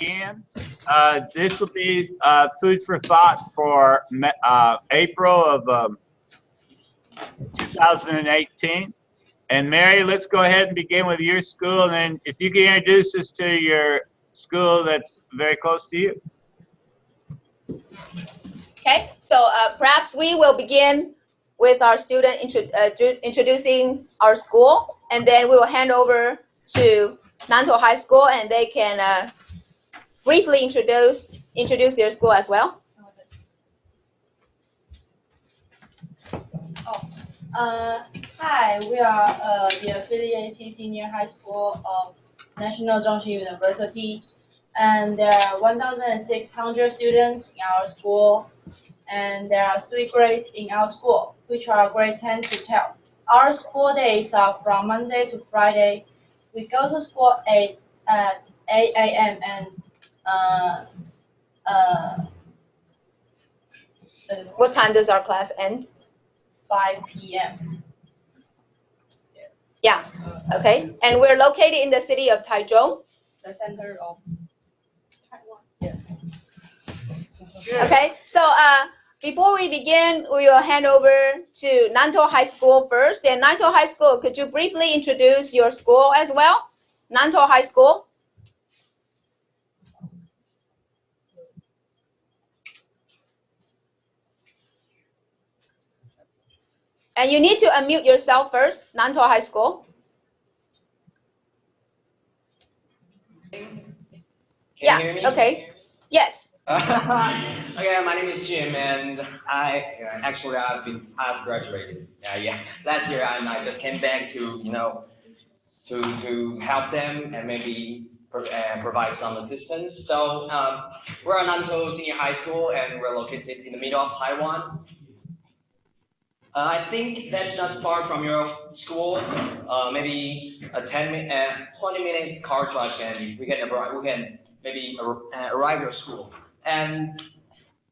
begin. This will be food for thought for April of 2018. And Mary, let's go ahead and begin with your school. And then if you can introduce us to your school that's very close to you. Okay, so perhaps we will begin with our student introducing our school, and then we will hand over to Nantou High School, and they can briefly introduce their school as well. Hi, we are the affiliated senior high school of National Zhongxin University, and there are 1,600 students in our school, and there are 3 grades in our school, which are grade 10 to 12. Our school days are from Monday to Friday. We go to school at 8 a.m. and What time does our class end? 5 p.m. Yeah, okay. And we're located in the city of Taichung. The center of Taiwan. Yeah. Okay, so before we begin, we will hand over to Nantou High School first. And Nantou High School, could you briefly introduce your school as well? Nantou High School. And you need to unmute yourself first, Nantou High School. Can you hear me? Okay. Yes. Okay, my name is Jim, and I've graduated. Last year, and I just came back to to help them and maybe provide some assistance. So we're at Nantou Senior High School, and we're located in the middle of Taiwan. I think that's not far from your school. Maybe a 20 minutes car drive, and we can maybe arrive your school. And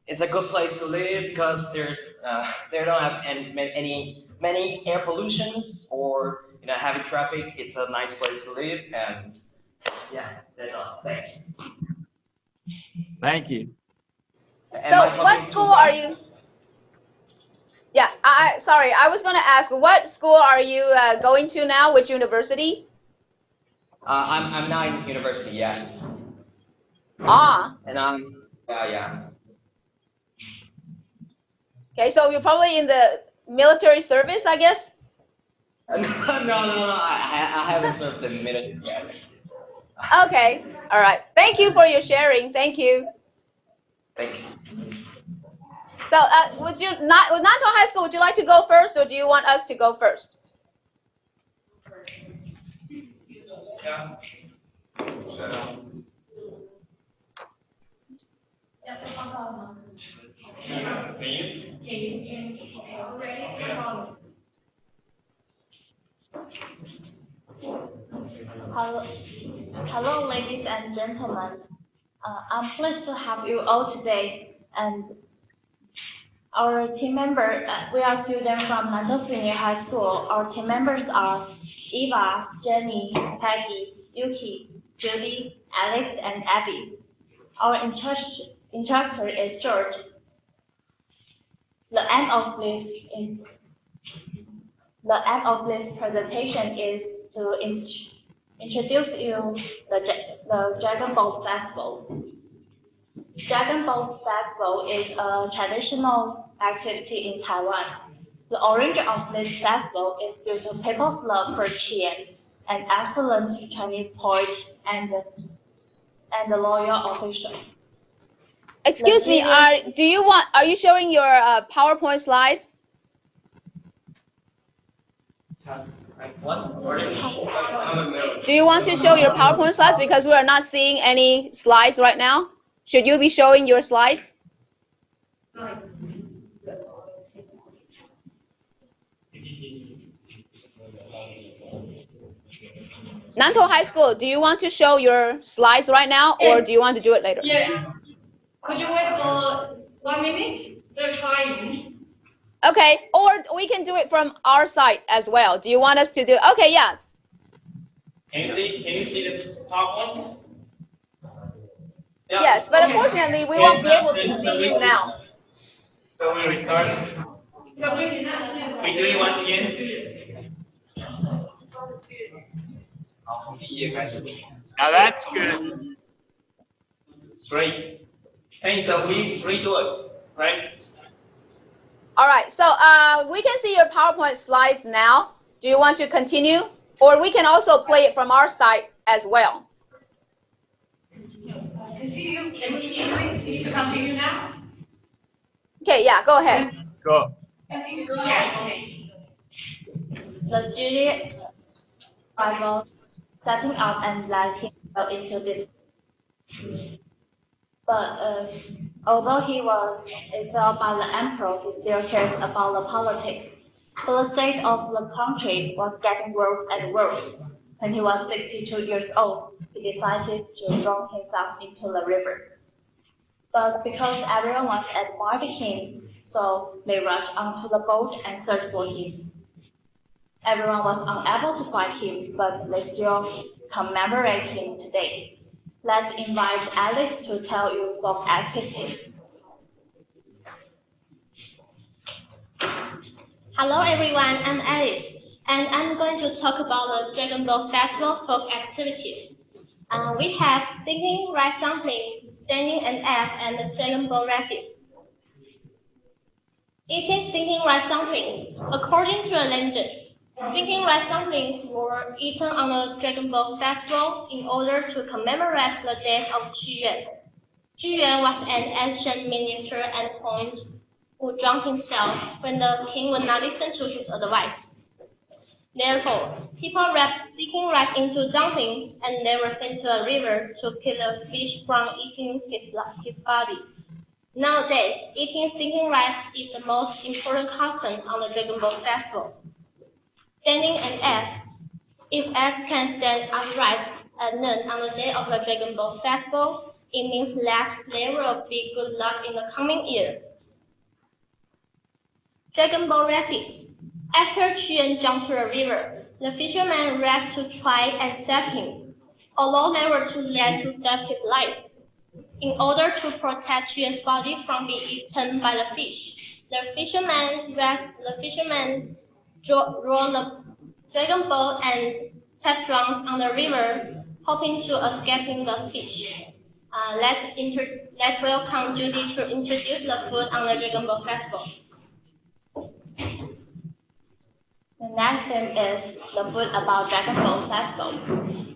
it's a good place to live because they don't have many air pollution or heavy traffic. It's a nice place to live, and yeah, that's all. Thanks. Thank you. So what school are you? Yeah, sorry, I was going to ask, what school are you going to now? Which university? I'm now in university, yes. Ah. And yeah. Okay, so you're probably in the military service, I guess? No, I haven't served the military yet. Okay, all right. Thank you for your sharing. Thank you. Thanks. So, with Nantou High School, would you like to go first, or do you want us to go first? Yeah. Hello, ladies and gentlemen. I'm pleased to have you all today, and our team member, we are students from Nantou Senior High School. Our team members are Eva, Jenny, Peggy, Yuki, Judy, Alex, and Abby. Our instructor is George. The end of this presentation is to introduce you the Dragon Boat Festival. Dragon Boat Festival is a traditional activity in Taiwan. The origin of this festival is due to people's love for Qian, an excellent Chinese poet and the loyal official. Excuse me, are you showing your PowerPoint slides? Do you want to show your PowerPoint slides, because we are not seeing any slides right now? Should you be showing your slides? Nantou High School, do you want to show your slides right now, or do you want to do it later? Yeah. Could you wait for 1 minute? They're trying. Okay, or we can do it from our side as well. Do you want us to do? Okay, yeah. Can you see the PowerPoint? Yeah. Yes, but Okay. unfortunately, we won't be able to see you now. So we restart. No, we did not see. We do it once again. Now that's good. Great. Okay, so we redo it, right? All right, so we can see your PowerPoint slides now. Do you want to continue? Or we can also play it from our side as well. Continue, can we need to continue now? Okay, yeah, go ahead. Go. Yeah, okay. The jury rival setting up and let him go into this. But although he was expelled by the emperor, he still cares about the politics. So the state of the country was getting worse and worse. When he was 62 years old, he decided to drown himself into the river. But because everyone admired him, so they rushed onto the boat and searched for him. Everyone was unable to find him, but they still commemorate him today. Let's invite Alex to tell you folk activities. Hello everyone, I'm Alice, and I'm going to talk about the Dragon Ball Festival folk activities. We have singing, rice dumpling, standing and egg, and the Dragon Ball rabbit. Eating stinking rice dumpling. According to a legend, stinking rice dumplings were eaten on the Dragon Ball Festival in order to commemorate the death of Qu Yuan. Qu Yuan was an ancient minister and point who drowned himself when the king would not listen to his advice. Therefore, people wrapped stinking rice into dumplings and they were sent to a river to keep the fish from eating his body. Nowadays, eating stinking rice is the most important custom on the Dragon Ball Festival. Standing an egg. If egg can stand upright at noon on the day of the Dragon Ball Festival, it means that there will be good luck in the coming year. Dragon Ball races. After Qu Yuan jumped to the river, the fishermen raced to try and save him, although they were too late to save his life. In order to protect Qu Yuan's body from being eaten by the fish, the fishermen draw the Dragon Ball and tap drums on the river, hoping to escaping the fish. Let's welcome Judy to introduce the food on the Dragon Ball Festival. The next thing is the food about Dragon Ball Festival.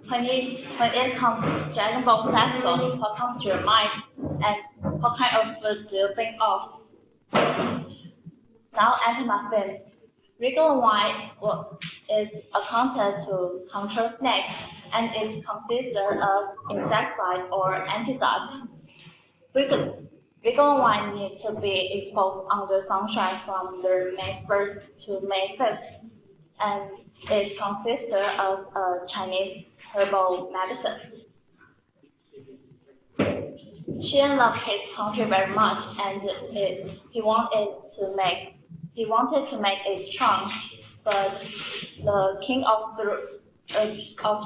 When it comes to Dragon Ball Festival, what comes to your mind and what kind of food do you think of? Now enter my film. Regular wine is a contest to control snakes and is considered an insecticide or anticide. Regular wine needs to be exposed under sunshine from May 1st to May 5th and is considered as a Chinese herbal medicine. Qu Yuan loved his country very much and he wanted to make it strong, but the king of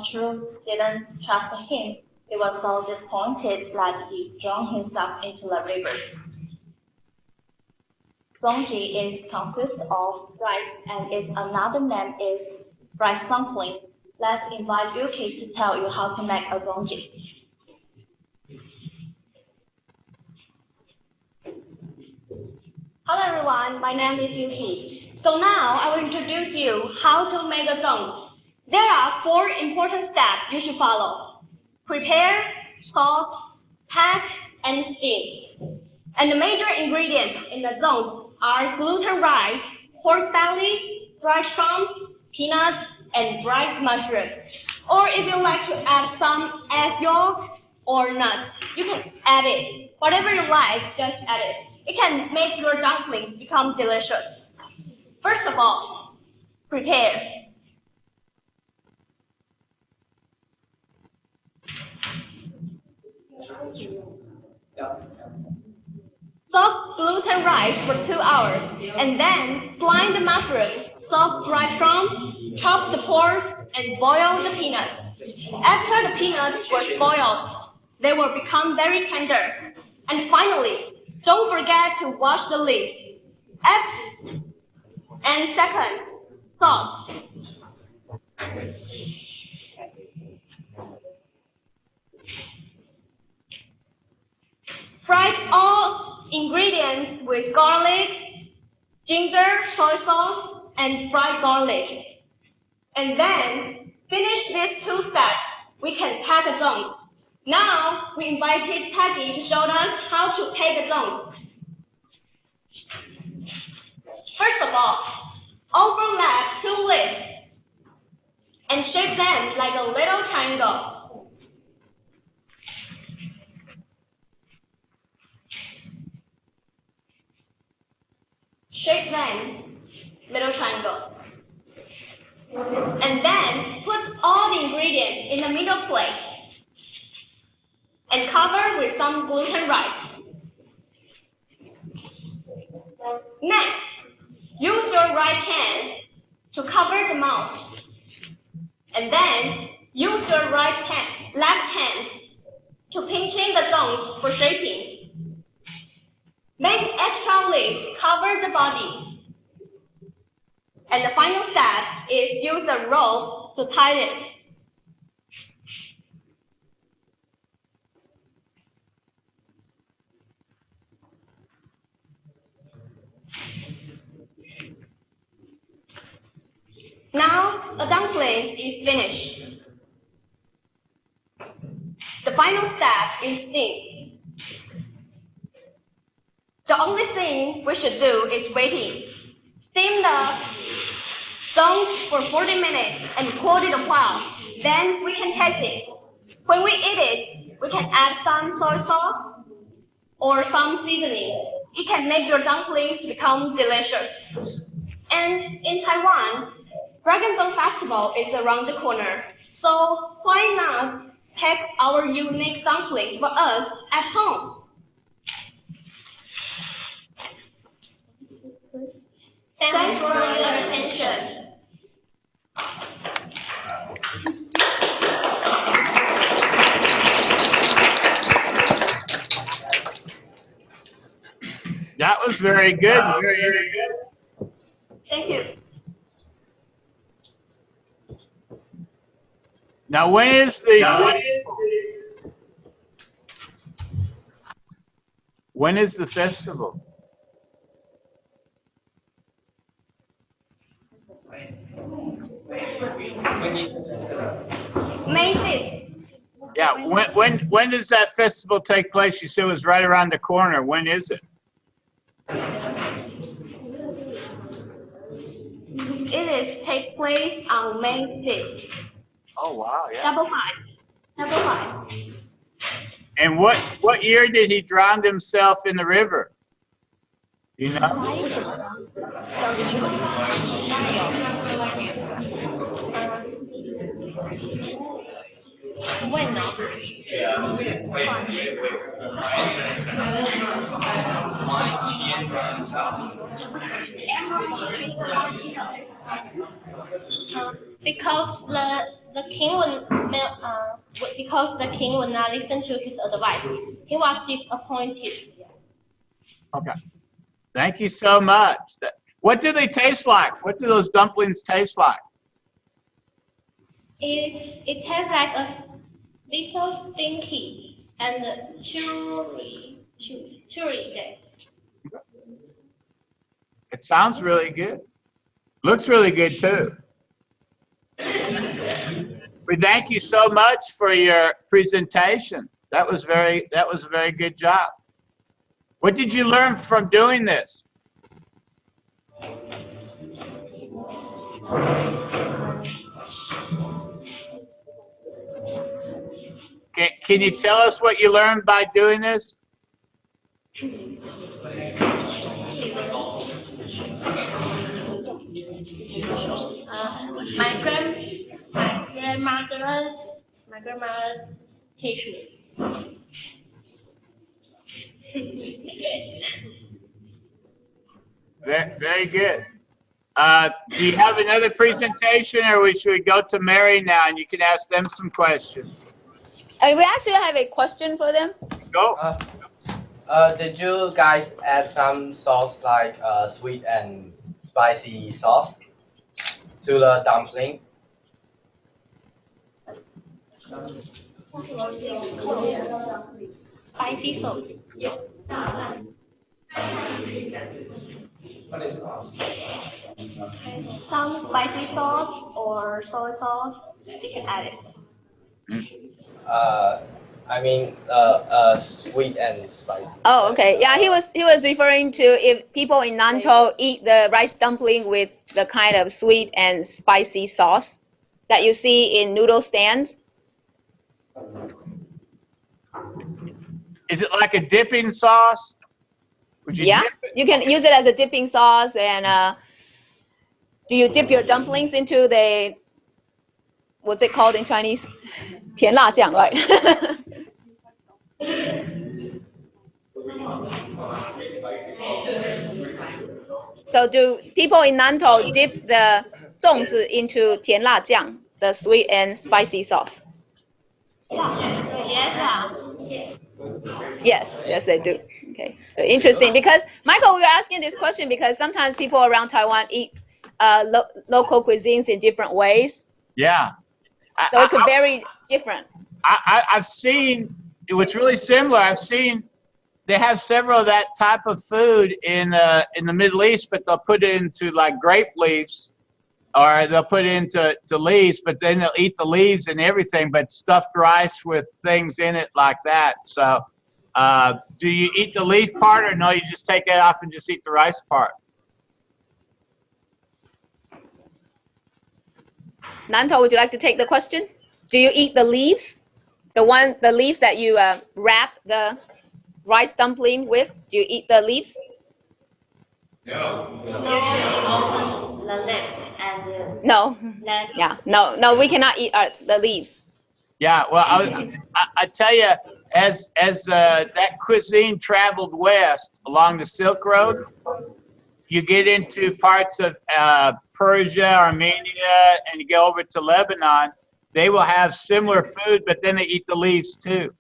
Truth didn't trust him. He was so disappointed that he drowned himself into the river. Zongji is consist of rice and its another name is rice dumpling. Let's invite Yuki to tell you how to make a zongji. Hello everyone, my name is Yuki. So now I will introduce you how to make a zong. There are 4 important steps you should follow. Prepare, salt, pack, and steam. And the major ingredients in the zong are gluten rice, pork belly, dried shrimp, peanuts, and dried mushroom. Or if you like to add some egg yolk or nuts, you can add it. Whatever you like, just add it. It can make your dumpling become delicious. First of all, prepare. Soak gluten rice for 2 hours, and then slime the mushroom, soak dried shrimps, chop the pork, and boil the peanuts. After the peanuts were boiled, They will become very tender. And finally, don't forget to wash the leaves. And second, salt. Fry all ingredients with garlic, ginger, soy sauce, and fried garlic. And then finish these two steps. We can pack a zone. Now we invited Peggy to show us how to pack a zone. First of all, overlap two leaves and shape them like a little triangle. Shape them little triangle. And then put all the ingredients in the middle place and cover with some gluten rice. Next, use your right hand to cover the mouth. And then use your left hand to pinching the zones for shaping. Make extra leaves cover the body. And the final step is use a rope to tie it. Now the dumpling is finished. The final step is steam. The only thing we should do is waiting. Steam the stones for 40 minutes and cool it a while. Then we can taste it. When we eat it, we can add some soy sauce or some seasonings. It can make your dumplings become delicious. And in Taiwan, Dragon Boat Festival is around the corner. So why not pack our unique dumplings for us at home? Thanks for your attention. That was very good. Very good. Thank you. Now, when is the festival? May 5th. Yeah, when does that festival take place? You said it was right around the corner. When is it? It is take place on May 5th. Oh wow, yeah. Double five. And what year did he drown himself in the river? You know? When? Because the king would not listen to his advice. He was disappointed. Okay. Thank you so much. What do they taste like? What do those dumplings taste like? It tastes like a little stinky and chewy. It sounds really good. Looks really good too. We thank you so much for your presentation. That was a very good job. What did you learn from doing this? Can you tell us what you learned by doing this? My grandmother teach me. Very good. Do you have another presentation, or should we go to Mary now and you can ask them some questions? We actually have a question for them. Go. Did you guys add some sauce like sweet and spicy sauce to the dumpling? Spicy sauce. What is sauce? Some spicy sauce or soy sauce, you can add it. I mean, sweet and spicy. Oh, okay. Yeah, he was referring to if people in Nantou eat the rice dumpling with the kind of sweet and spicy sauce that you see in noodle stands. Is it like a dipping sauce? Would you Yeah, dip it? you can use it as a dipping sauce. And do you dip your dumplings into the, what's it called in Chinese? 甜辣酱, right? So do people in Nantou dip the 粽子 into 甜辣酱, the sweet and spicy sauce? Yes, they do. Okay, so interesting, because Michael, we were asking this question because sometimes people around Taiwan eat local cuisines in different ways, Yeah. so it could vary different. I've seen what's really similar. I've seen they have several of that type of food in the Middle East, but they'll put it into like grape leaves, or they'll put it into leaves, but then they'll eat the leaves and everything, but stuffed rice with things in it like that. So do you eat the leaf part, or no, you just take it off and just eat the rice part? Nantou, would you like to take the question? Do you eat the leaves? The leaves that you wrap the rice dumpling with? Do you eat the leaves? No. Open the legs and No. let Yeah. No, we cannot eat the leaves. Yeah, well, I tell you, as that cuisine traveled west along the Silk Road, you get into parts of Persia, Armenia, and you go over to Lebanon, they will have similar food, but then they eat the leaves too.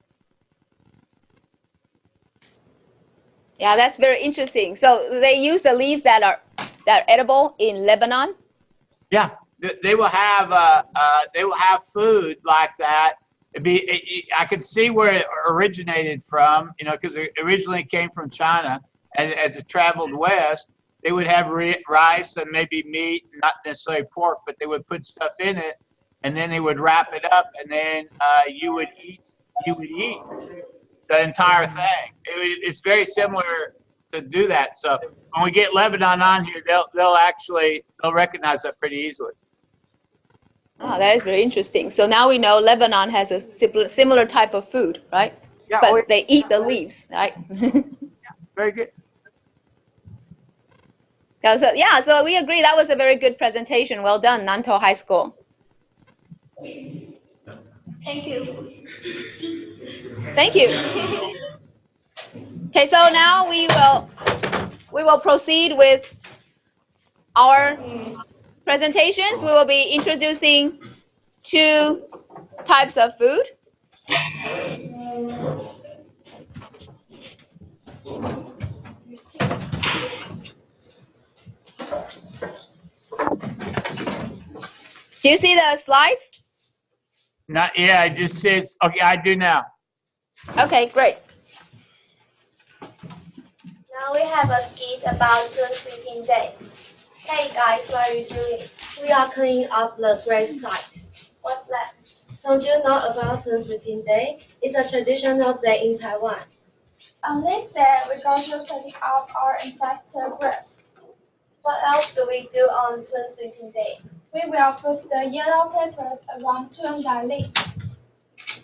Yeah, that's very interesting. So they use the leaves that are edible in Lebanon. Yeah, they will have food like that. I could see where it originated from, because it originally came from China. As it traveled west, they would have rice and maybe meat, not necessarily pork, but they would put stuff in it, and then they would wrap it up, and then you would eat the entire thing. It's very similar to do that. So when we get Lebanon on here, they'll recognize that pretty easily. Oh, that is very interesting. So now we know Lebanon has a similar type of food, right? Yeah, but they eat the leaves, right? Very good. So we agree that was a very good presentation. Well done, Nantou High School. Thank you. Thank you. Okay, so now we will proceed with our presentations. We will be introducing 2 types of food. Do you see the slides? Not yeah, it just says okay, I do now. Okay, great. Now we have a skit about the sweeping day. Hey guys, what are you doing? We are cleaning up the grave site. What's that? Don't you know about the sweeping day? It's a traditional day in Taiwan. On this day, we try to clean up our ancestor graves. What else do we do on the sweeping day? We will put the yellow papers around tomb that leaves.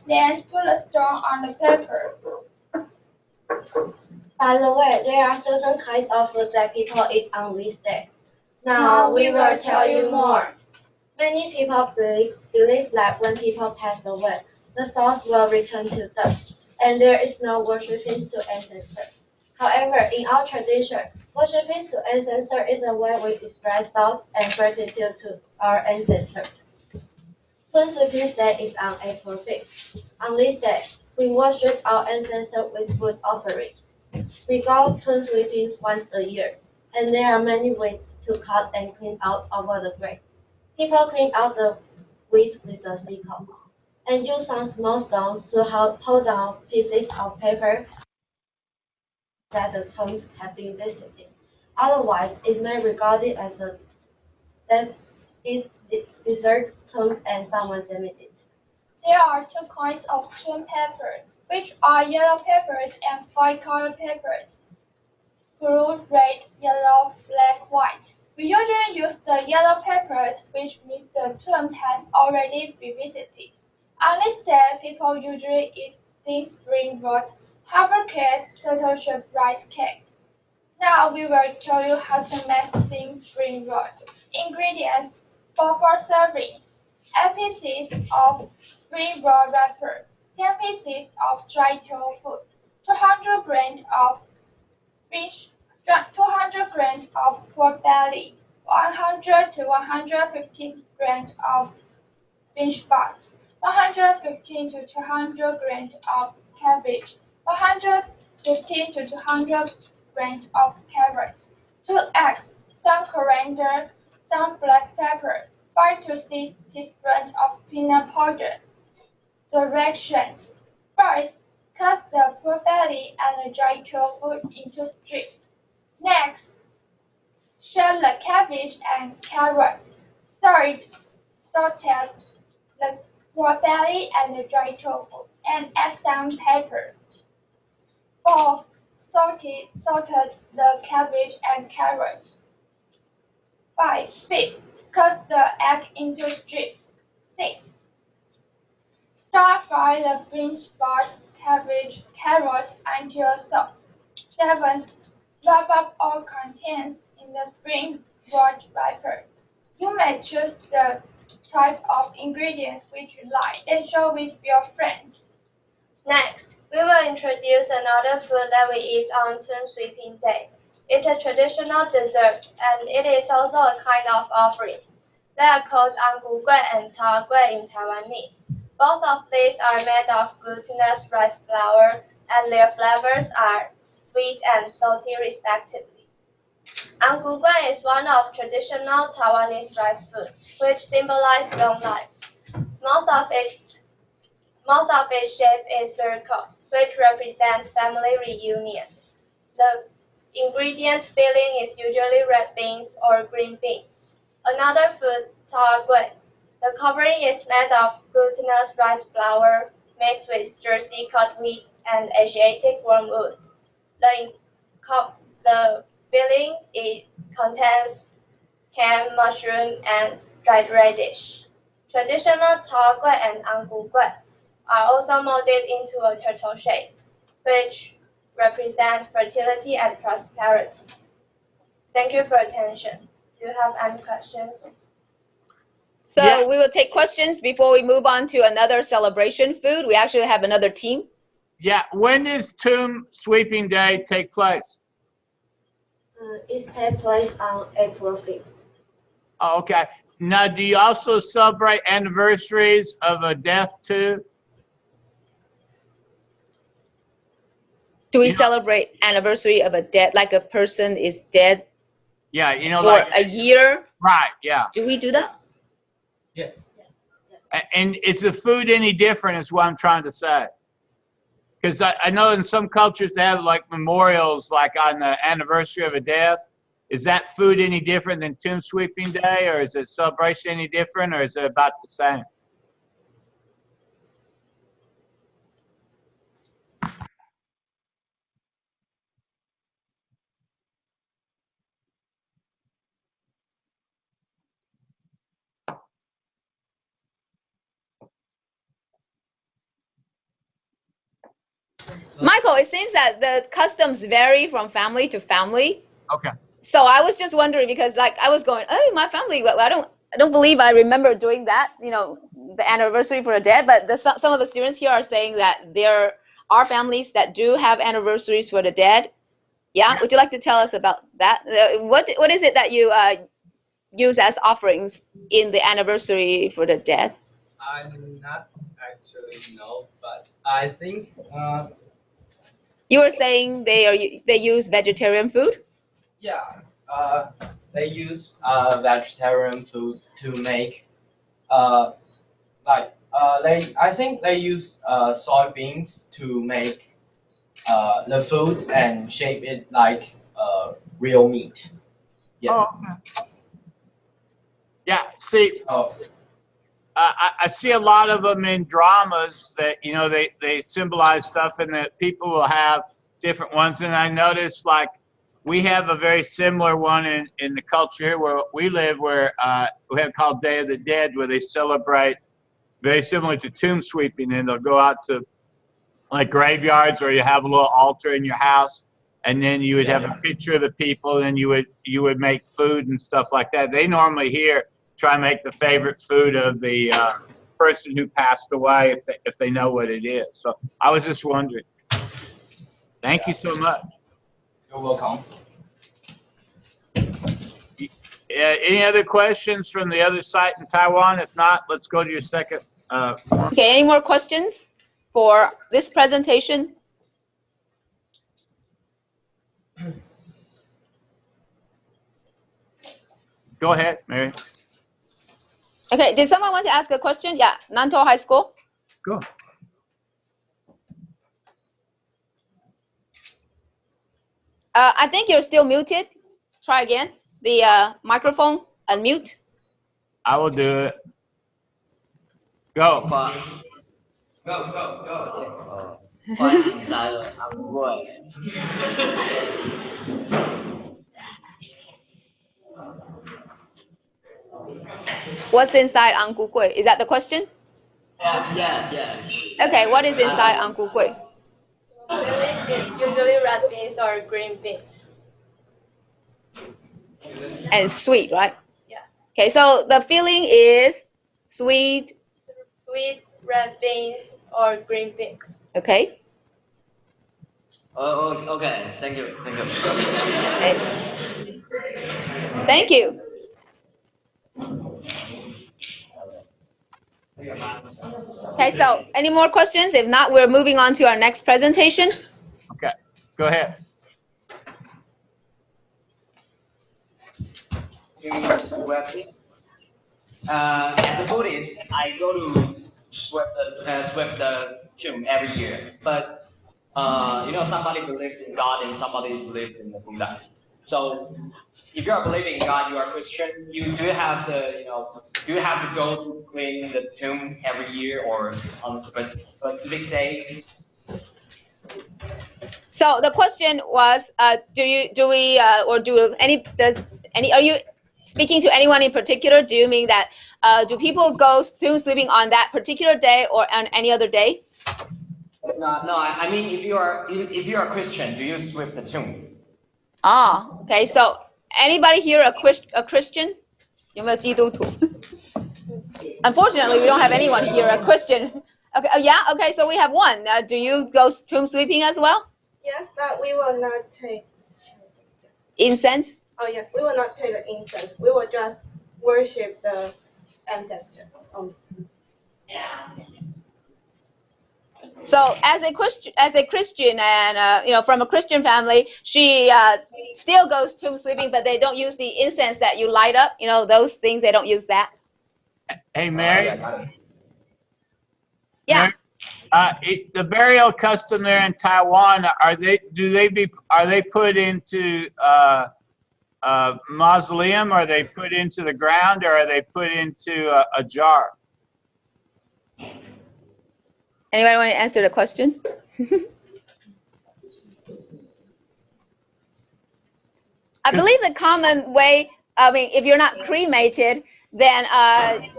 Then put a stone on the paper. By the way, there are certain kinds of food that people eat on this day. Now we will tell you more. Many people believe that when people pass away, the souls will return to dust, and there is no worshiping to ancestors. However, in our tradition, worshiping to ancestors is a way we express love and gratitude to our ancestors. Twin Sweeping Day is on April 5th. On this day, we worship our ancestors with food offering. We go twin sweeping once a year, and there are many ways to cut and clean out over the grain. People clean out the wheat with a sickle, and use some small stones to hold down pieces of paper that the tomb had been visited. Otherwise, it may be regarded as a desert tomb and someone damaged it. There are two kinds of tune paper, which are yellow papers and white-colored papers. Blue, red, yellow, black, white. We usually use the yellow papers, which means the tomb has already been visited. On this day, people usually eat thin spring rolled, harvest cake, turtle shaped rice cake. Now we will show you how to make thin spring roll. Ingredients for 4 servings: 8 pieces of spring roll wrapper, 10 pieces of dry tofu, 200 grams of fish, 200 grams of pork belly, 100 to 150 grams of fish butt, 115 to 200 grams of cabbage, 115 to 200 grams of carrots, 2 eggs, some coriander, some black pepper, 5 to 6 teaspoons of peanut powder. Directions: first, cut the pork belly and the dry tofu into strips. Next, shell the cabbage and carrots. Third, saute the pork belly and the dry tofu, and add some pepper. Fourth, sauteed the cabbage and carrots. Fifth, cut the egg into strips. Sixth, stir fry the bean sprouts, cabbage, carrots until soft. Seventh, wrap up all contents in the spring rolled wrapper. You may choose the type of ingredients which you like and share with your friends. Next, we will introduce another food that we eat on Twin Sweeping Day. It's a traditional dessert, and it is also a kind of offering. They are called angugui and taogui in Taiwanese. Both of these are made of glutinous rice flour, and their flavors are sweet and salty respectively. Angugui is one of traditional Taiwanese rice food, which symbolizes long life. Most of its shape is circle, which represents family reunion. The ingredient filling is usually red beans or green beans. Another food, taogui. The covering is made of glutinous rice flour mixed with Jersey cut wheat and Asiatic wormwood. The filling contains ham, mushroom, and dried radish. Traditional taogui and angugui are also molded into a turtle shape, which represents fertility and prosperity. Thank you for attention. Do you have any questions? So Yeah. we will take questions before we move on to another celebration food. We actually have another team. Yeah, when does Tomb Sweeping Day take place? It takes place on April 5th. Oh, okay. Now, do you also celebrate anniversaries of a death too? Do we You know- celebrate anniversary of a dead, like a person is dead Yeah, you know, for like, a year? right, yeah. Do we do that? And is the food any different is what I'm trying to say. Because I know in some cultures they have like memorials like on the anniversary of a death. Is that food any different than Tomb Sweeping Day, or is the celebration any different, or is it about the same? Michael, it seems that the customs vary from family to family. Okay. So I was just wondering because, like, I was going, oh, my family. Well, I don't believe I remember doing that. You know, the anniversary for a dead. But some of the students here are saying that there are families that do have anniversaries for the dead. Yeah. Would you like to tell us about that? What is it that you use as offerings in the anniversary for the dead? I not actually know, but I think You were saying they use vegetarian food? yeah, they use vegetarian food to make they I think they use soybeans to make the food and shape it like real meat. Yeah. Oh, okay. Yeah. See, So, I see a lot of them in dramas that they symbolize stuff, and that people will have different ones. And I noticed like we have a very similar one in the culture here where we live, where we have called Day of the Dead, where they celebrate very similar to tomb sweeping, and they'll go out to like graveyards, or you have a little altar in your house, and then you would have a picture of the people, and you would make food and stuff like that. They normally here try and make the favorite food of the person who passed away, if they know what it is. So I was just wondering. Thank you so much. you're welcome. Any other questions from the other site in Taiwan? If not, let's go to your second one. Okay, any more questions for this presentation? Go ahead, Mary. Okay, did someone want to ask a question? Yeah, Nantou High School. Go. I think you're still muted. Try again. The microphone, unmute. I will do it. Go. Go. 不好意思，你猜了，他不会。What's inside Ang Ku Kueh? Is that the question? Yeah. Okay, what is inside Ang Ku Kueh? Filling is usually red beans or green beans. And sweet, right? Yeah. Okay, so the filling is sweet. Sweet red beans or green beans. Okay. Okay. Thank you. Okay. Thank you. Okay, so any more questions? If not, we're moving on to our next presentation. Okay, go ahead. As a Buddhist, I go to sweep the tomb every year. But somebody believes in God and somebody believes in the Buddha. So if you are believing in God, you are Christian. You do have to go to clean the tomb every year or on a specific day. So the question was, are you speaking to anyone in particular? Do you mean that do people go tomb sweeping on that particular day or on any other day? No. I mean, if you are a Christian, do you sweep the tomb? Ah, okay. So anybody here a Christian? 有没有基督徒? Unfortunately, we don't have anyone here a Christian. Okay. Oh, yeah. Okay. So we have one. Do you go tomb sweeping as well? Yes, but we will not take Incense? Oh yes, we will not take the incense. We will just worship the ancestor only. So as a Christian and from a Christian family, she still goes tomb sweeping, but they don't use the incense that you light up. Those things, they don't use that. Hey, Mary. Yeah. Mary, the burial custom there in Taiwan, are they put into mausoleum, or are they put into the ground, or are they put into a jar? Anybody want to answer the question? I believe the common way, if you're not cremated, then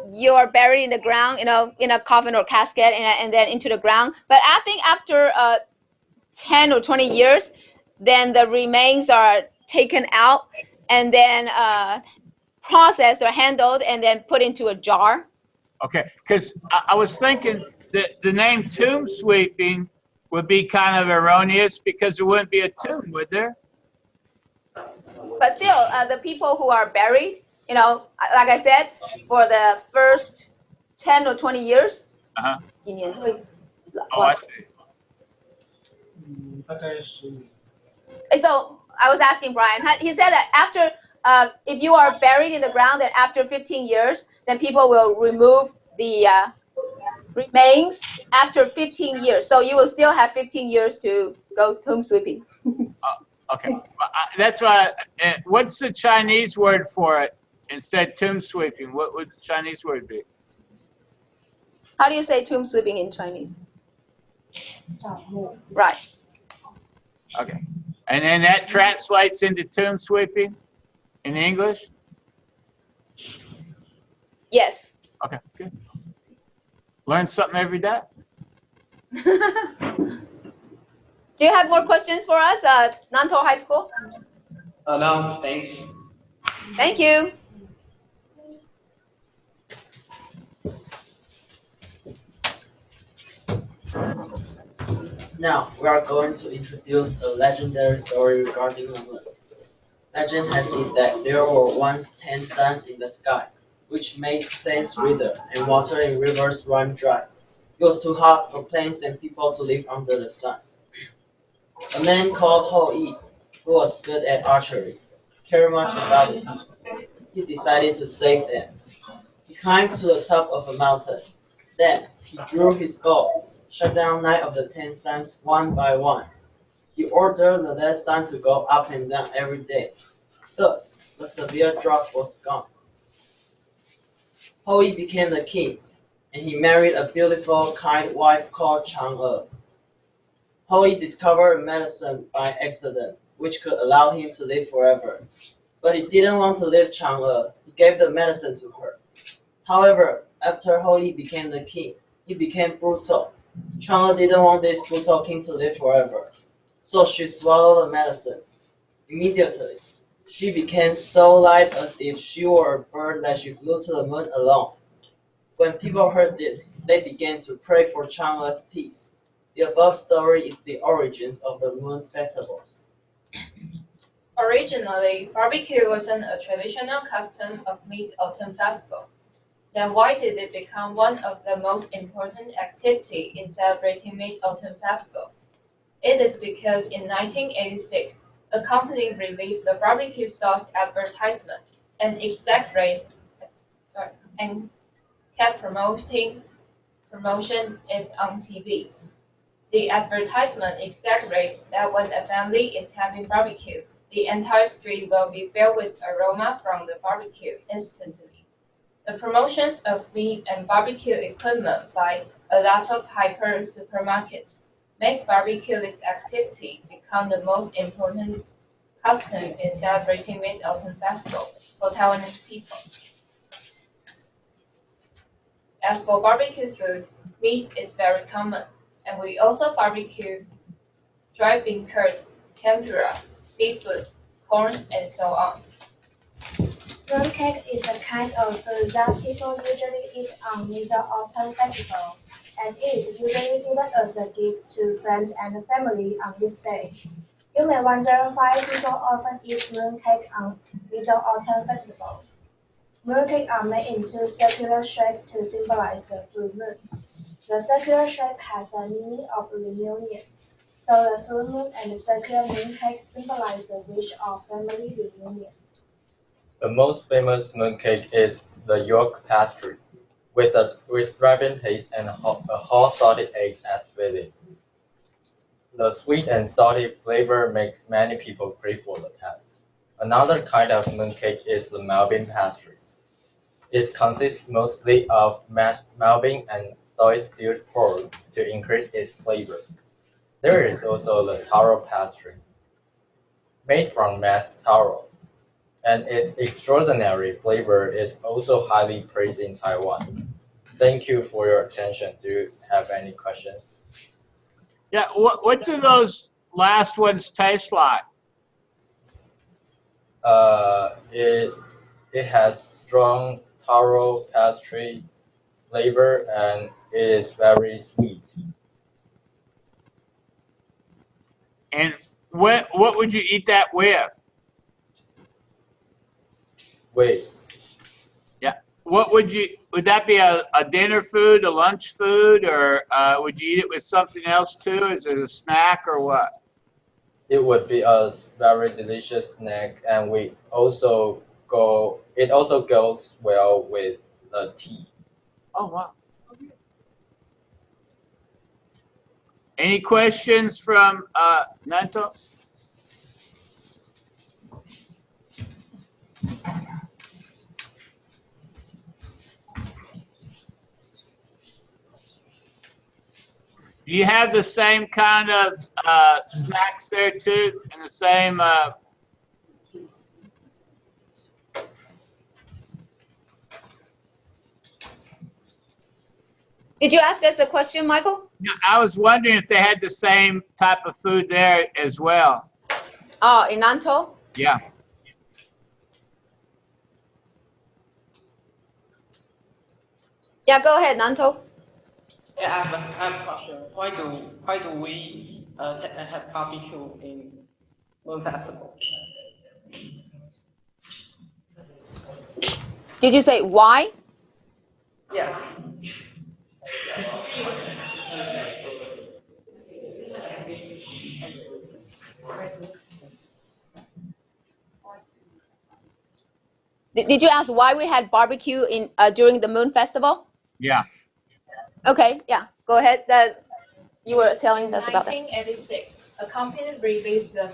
you're buried in the ground, in a coffin or casket, and then into the ground. But I think after 10 or 20 years, then the remains are taken out and then processed or handled and then put into a jar. Okay, because I was thinking that the name tomb sweeping would be kind of erroneous because there wouldn't be a tomb, would there? But still, the people who are buried, like I said, for the first 10 or 20 years? Uh-huh. 几年会 Oh, I watch? see. 大概15。So I was asking Brian. He said that after, if you are buried in the ground, that after 15 years, then people will remove the remains after 15 years. So you will still have 15 years to go tomb sweeping. Okay. That's why. What's the Chinese word for it instead tomb sweeping? What would the Chinese word be? How do you say tomb sweeping in Chinese? Right. Okay. And then that translates into tomb sweeping in English? Yes. Okay, good. Learn something every day. Do you have more questions for us, Nantou High School? No, thanks. Thank you. Now, we are going to introduce a legendary story regarding the moon. Legend has it that there were once 10 suns in the sky, which made plains wither and water in rivers run dry. It was too hot for plains and people to live under the sun. A man called Ho Yi, who was good at archery, cared much about the people. He decided to save them. He climbed to the top of a mountain. Then he drew his bow, shot down 9 of the 10 suns one by one. He ordered the last sun to go up and down every day. Thus, the severe drought was gone. Ho Yi became the king, and he married a beautiful, kind wife called Chang'e. Ho Yi discovered medicine by accident, which could allow him to live forever. But he didn't want to leave Chang'e. He gave the medicine to her. However, after Ho Yi became the king, he became brutal. Chang'e didn't want this brutal king to live forever, so she swallowed the medicine. Immediately, she became so light as if she were a bird that she flew to the moon alone. When people heard this, they began to pray for Chang'e's peace. The above story is the origins of the moon festivals. Originally, barbecue wasn't a traditional custom of Mid-Autumn Festival. Then why did it become one of the most important activities in celebrating Mid-Autumn Festival? It is because in 1986, a company released a barbecue sauce advertisement and and kept promotion it on TV. The advertisement exaggerates that when a family is having barbecue, the entire street will be filled with aroma from the barbecue instantly. The promotions of meat and barbecue equipment by a lot of hyper supermarkets make barbecue this activity become the most important custom in celebrating Mid-Autumn Festival for Taiwanese people. As for barbecue food, meat is very common, and we also barbecue dry bean curd, tempura, seafood, corn, and so on. Mooncake is a kind of food that people usually eat on Mid-Autumn Festival, and is usually given as a gift to friends and family on this day. You may wonder why people often eat mooncake on Mid-Autumn Festival. Mooncakes are made into circular shape to symbolize the full moon. The circular shape has a meaning of reunion. So the full moon and the circular mooncake symbolize the wish of family reunion. The most famous mooncake is the York pastry, with ribbon paste and a whole salted egg as filling. The sweet and salty flavor makes many people crave for the taste. Another kind of mooncake is the Melvin pastry. It consists mostly of mashed Melvin and soy-stewed pork to increase its flavor. There is also the taro pastry, made from mashed taro, and its extraordinary flavor is also highly praised in Taiwan. Thank you for your attention. Do you have any questions? Yeah, what do those last ones taste like? It has strong taro pastry flavor and it is very sweet. And what would you eat that with? Wait. Yeah. what would that be a dinner food, a lunch food, or would you eat it with something else too? Is it a snack or what? It would be a very delicious snack, and it also goes well with the tea. Oh wow. Any questions from Nanto? Do you have the same kind of snacks there too, and the same? Did you ask us a question, Michael? Yeah, I was wondering if they had the same type of food there as well. Oh, in Nantou? Yeah. Yeah, go ahead, Nantou. Yeah, I have a question. Why do we have barbecue in Moon Festival? Did you say why? Yes. Did you ask why we had barbecue in during the Moon Festival? Yeah. Okay, yeah, go ahead. You were telling us about that. In 1986, a company released the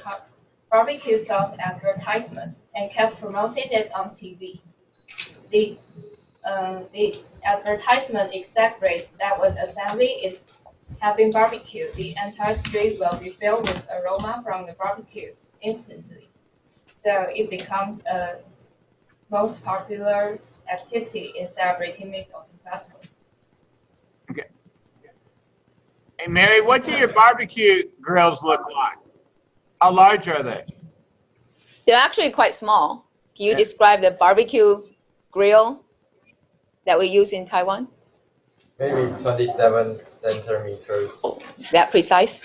barbecue sauce advertisement and kept promoting it on TV. The advertisement exaggerates that when a family is having barbecue, the entire street will be filled with aroma from the barbecue instantly. So it becomes a most popular activity in celebrating Mid-Autumn Festival. Okay. Hey, Mary, what do your barbecue grills look like? How large are they? They're actually quite small. Can you describe the barbecue grill that we use in Taiwan? Maybe 27 centimeters. That precise?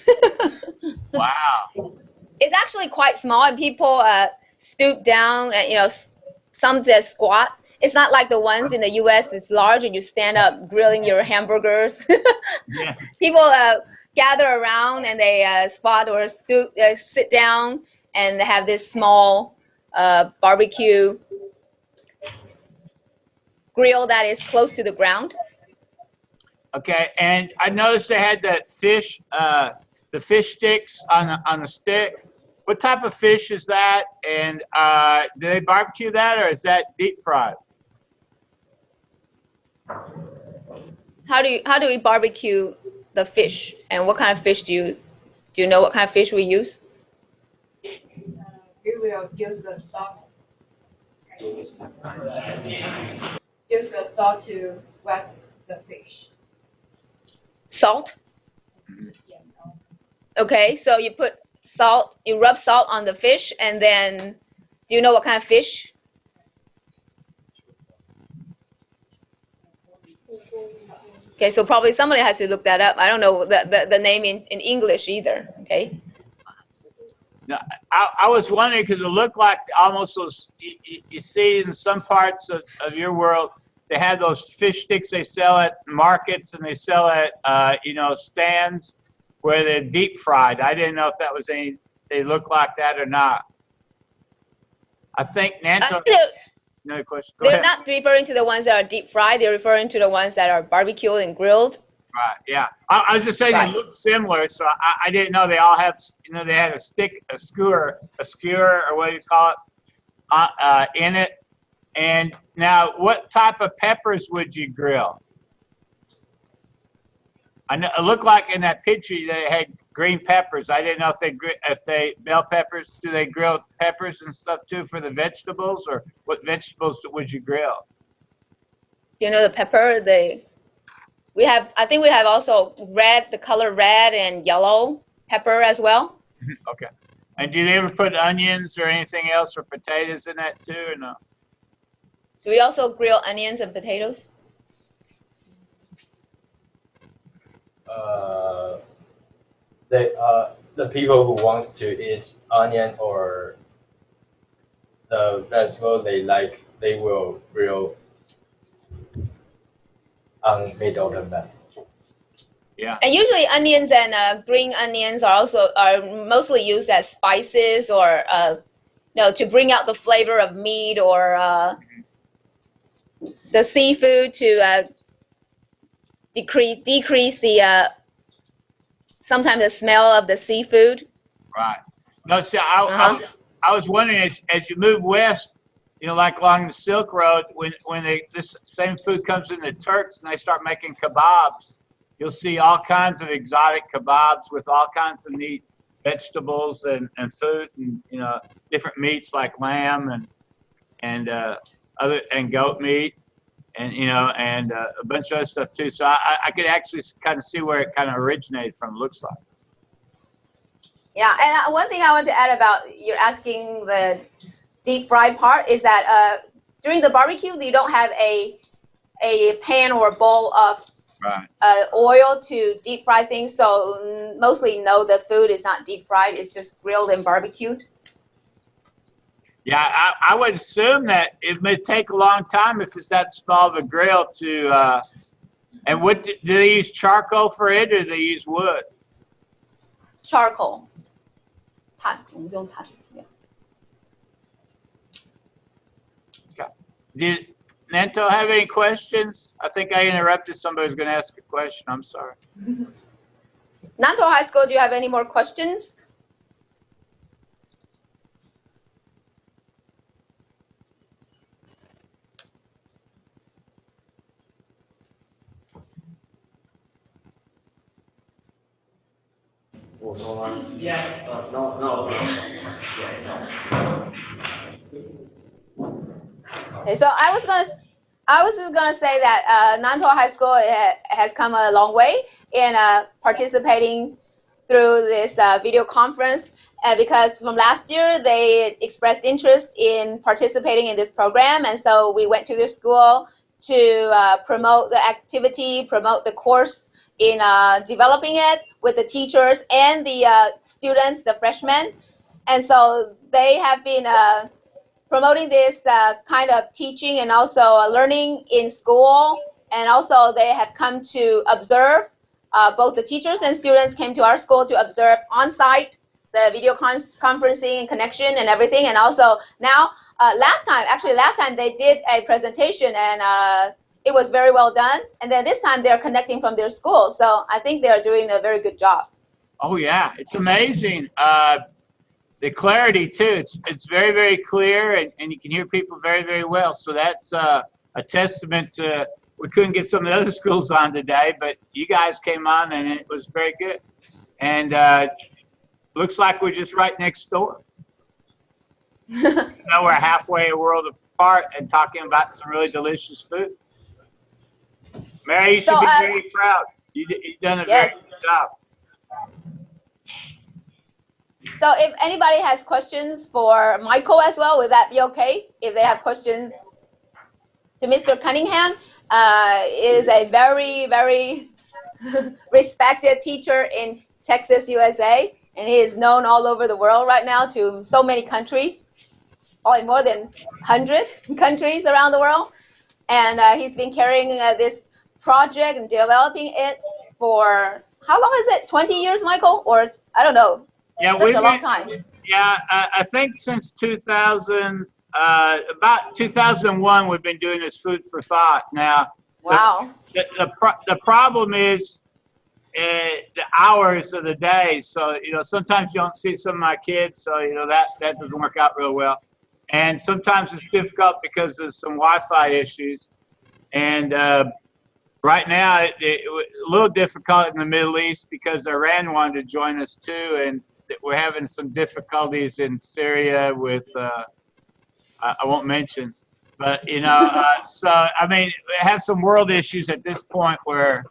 Wow. It's actually quite small, and people stoop down, and some just squat. It's not like the ones in the U.S. It's large, and you stand up grilling your hamburgers. Yeah. People gather around, and they squat or stoop, sit down, and they have this small barbecue grill that is close to the ground. Okay, and I noticed they had that fish, the fish sticks on a stick. What type of fish is that? And do they barbecue that, or is that deep fried? How do we barbecue the fish? And what kind of fish do you know what kind of fish we use? We will use the salt. Use the salt to wet the fish. Salt? Okay, so you put salt, you rub salt on the fish, and then do you know what kind of fish? Okay, so probably somebody has to look that up. I don't know the name in English either. Okay. No, I was wondering because it looked like almost those you see in some parts of your world, they have those fish sticks they sell at markets and they sell at stands where they're deep fried. I didn't know if that was they look like that or not. I think Nanto. Another question. Go They're ahead. not referring to the ones that are deep fried. They're referring to the ones that are barbecued and grilled. Right. Yeah. I was just saying Right. they look similar, so I didn't know they all have. They had a stick, a skewer, or what do you call it, in it. And now, what type of peppers would you grill? I know it looked like in that picture they had green peppers. I didn't know if they bell peppers. Do they grill peppers and stuff too for the vegetables, or what vegetables would you grill? Do you know the pepper? I think we have also the color red and yellow pepper as well. Okay. And do they ever put onions or anything else or potatoes in that too, or no? Do we also grill onions and potatoes? The people who wants to eat onion or the vegetable they like, they will grill ang made of the best. Yeah. And usually onions and green onions are mostly used as spices or to bring out the flavor of meat or the seafood to decrease the sometimes the smell of the seafood. Right. No, see, I was wondering as you move west, like along the Silk Road, when this same food comes in the Turks and they start making kebabs, you'll see all kinds of exotic kebabs with all kinds of neat vegetables and food and different meats like lamb and goat meat and and a bunch of other stuff too. So I could actually kind of see where it kind of originated from. Looks like. Yeah, and one thing I want to add about you're asking the deep fried part is that during the barbecue you don't have a pan or a bowl of oil to deep fry things. So mostly no, the food is not deep fried. It's just grilled and barbecued. Yeah, I would assume that it may take a long time if it's that small of a grill to. And what do they use charcoal for it, or do they use wood? Charcoal. Did Nanto have any questions? I think I interrupted somebody who's going to ask a question. I'm sorry. Nanto High School, do you have any more questions? Yeah. No. Okay, so I was just gonna say that Nanto High School has come a long way in participating through this video conference, because from last year they expressed interest in participating in this program, and so we went to their school to promote the activity, promote the course in developing it with the teachers and the students, the freshmen, and so they have been promoting this kind of teaching and also learning in school, and also they have come to observe. Both the teachers and students came to our school to observe on-site the video conferencing and connection and everything. And also now, last time they did a presentation and it was very well done. And then this time they're connecting from their school. So I think they're doing a very good job. Oh yeah, it's amazing. The clarity too, it's very, very clear, and you can hear people very, very well. So that's a testament to, we couldn't get some of the other schools on today, but you guys came on and it was very good. And looks like we're just right next door. We're halfway a world apart and talking about some really delicious food. Mary, you should be very proud. You've done a very good job. So if anybody has questions for Michael as well, would that be okay? If they have questions to Mr. Cunningham, is a very, very respected teacher in Texas, USA, and he is known all over the world right now to so many countries, probably more than 100 countries around the world. And he's been carrying this project and developing it for, how long is it? 20 years, Michael? Or I don't know. Yeah, such a long time. Yeah, I think since 2000, about 2001, we've been doing this food for thought. Now, wow. The problem is the hours of the day. So sometimes you don't see some of my kids, so that doesn't work out real well. And sometimes it's difficult because of some Wi-Fi issues. And right now, it's a little difficult in the Middle East because Iran wanted to join us too, and we're having some difficulties in Syria with, I won't mention, but so I mean, we have some world issues at this point where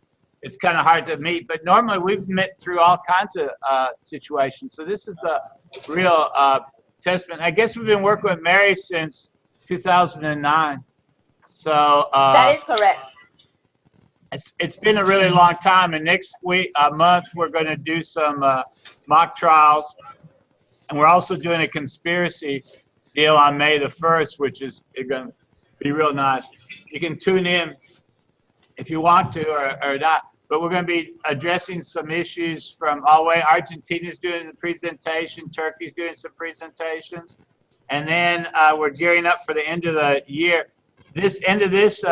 it's kind of hard to meet, but normally we've met through all kinds of situations. So this is a real testament. I guess we've been working with Mary since 2009. So that is correct. It's been a really long time, and next month we're going to do some mock trials, and we're also doing a conspiracy deal on May the 1st, which is going to be real nice. You can tune in if you want to or not. But we're going to be addressing some issues from all the way. Argentina's doing the presentation, Turkey's doing some presentations, and then we're gearing up for the end of the year. This end of this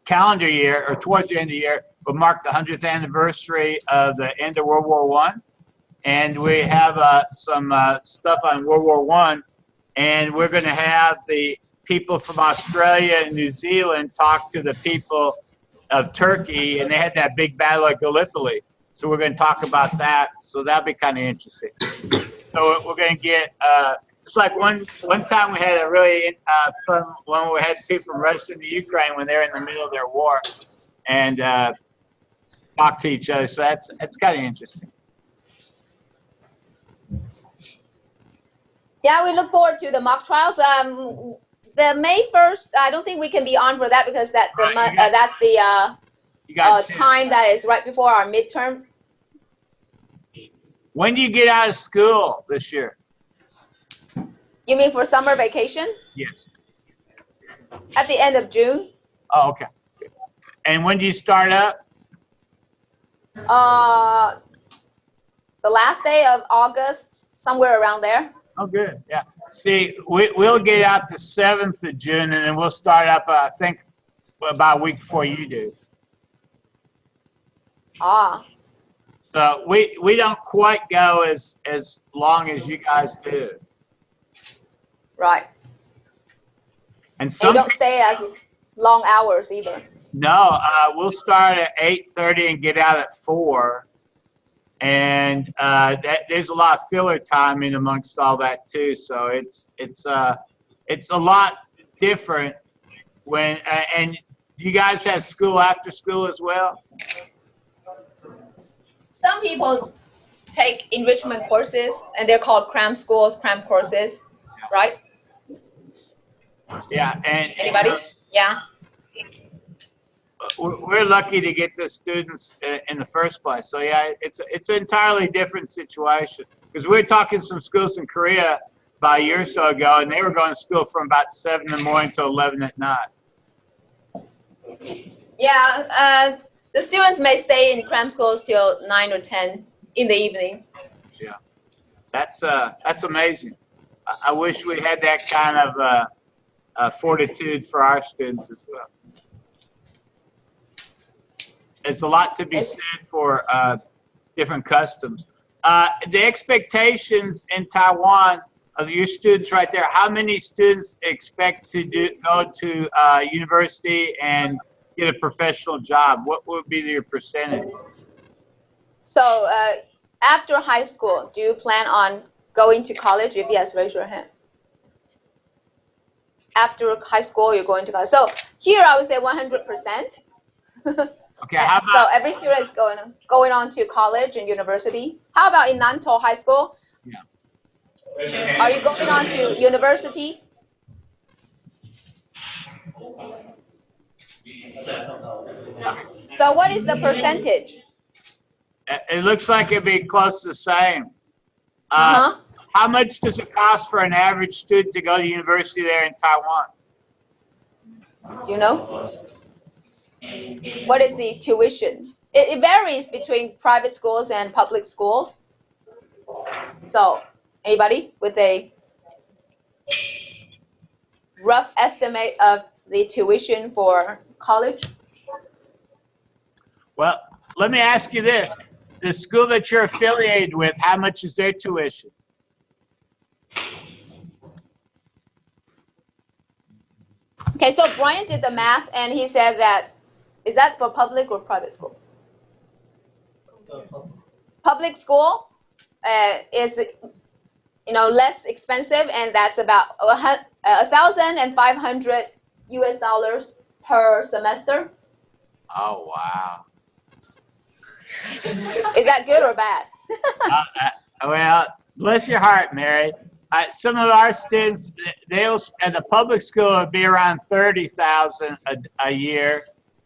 calendar year, or towards the end of the year, will mark the 100th anniversary of the end of World War I. And we have some stuff on World War I, and we're going to have the people from Australia and New Zealand talk to the people of Turkey, and they had that big battle at Gallipoli. So we're going to talk about that. So that'll be kind of interesting. So we're going to get, just like one time we had a really fun one. We had people from Russia and Ukraine when they're in the middle of their war, and talk to each other. So that's kind of interesting. Yeah, we look forward to the mock trials. The May 1st, I don't think we can be on for that because that's the time that is right before our midterm. When do you get out of school this year? You mean for summer vacation? Yes. At the end of June. Oh, okay. And when do you start up? The last day of August, somewhere around there. Oh, good. Yeah. See, we'll get out the 7th of June, and then we'll start up, I think, about a week before you do. Ah. So we don't quite go as long as you guys do. Right. And some don't stay as long hours either. No, we'll start at 8:30 and get out at 4. And there's a lot of filler time in amongst all that too. So it's a lot different when and you guys have school after school as well. Some people take enrichment courses, and they're called cram schools, cram courses, right? Yeah. And anybody? Yeah. We're lucky to get the students in the first place. So yeah, it's an entirely different situation because we were talking to some schools in Korea about a year or so ago, and they were going to school from about 7 in the morning to 11 at night. Yeah, the students may stay in cram schools till 9 or 10 in the evening. Yeah, that's amazing. I wish we had that kind of fortitude for our students as well. It's a lot to be said for different customs. The expectations in Taiwan of your students right there, how many students expect to go to university and get a professional job? What would be your percentage? So after high school, do you plan on going to college? If yes, raise your hand. After high school, you're going to college. So here I would say 100%. Okay, how about, so every student is going on to college and university. How about in Nantou High School? Yeah. Are you going on to university? So what is the percentage? It looks like it'd be close to the same. How much does it cost for an average student to go to university there in Taiwan? Do you know? What is the tuition? It varies between private schools and public schools. So, anybody with a rough estimate of the tuition for college? Well, let me ask you this. The school that you're affiliated with, how much is their tuition? Okay, so Brian did the math and he said that, is that for public or private school? Public school is, less expensive, and that's about $1,500 US per semester. Oh, wow. Is that good or bad? Well, bless your heart, Mary. Some of our students, at the public school, it'll be around $30,000 a year.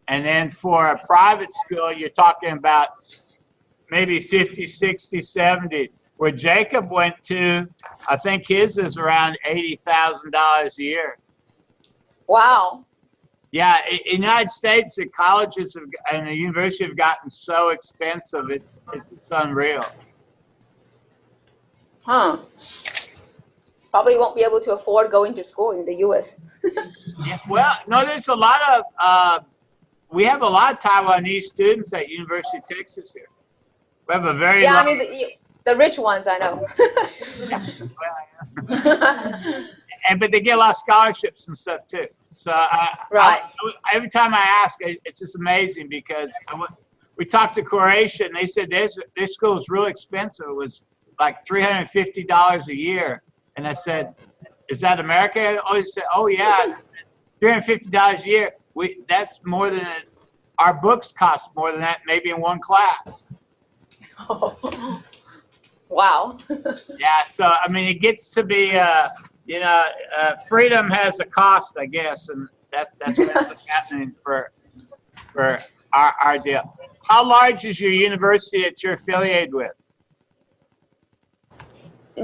And then for a private school, you're talking about maybe 50, 60, 70. Where Jacob went to, I think his is around $80,000 a year. Wow. Yeah, in the United States, the colleges and the university have gotten so expensive, it's unreal. Huh. Probably won't be able to afford going to school in the U.S. Yeah, well, no, there's a lot of, we have a lot of Taiwanese students at University of Texas here. We have a very Yeah, large, I mean, the rich ones, I know. but they get a lot of scholarships and stuff too. So Right. every time I ask, it's just amazing because we talked to Croatia and they said their school is real expensive. It was like $350 a year. And I said, is that America? Oh, he said, oh yeah, $350 a year. That's more than our books cost more than that, maybe in one class. Wow. Yeah, so I mean, it gets to be, freedom has a cost, I guess, and that's what's happening for our deal. How large is your university that you're affiliated with?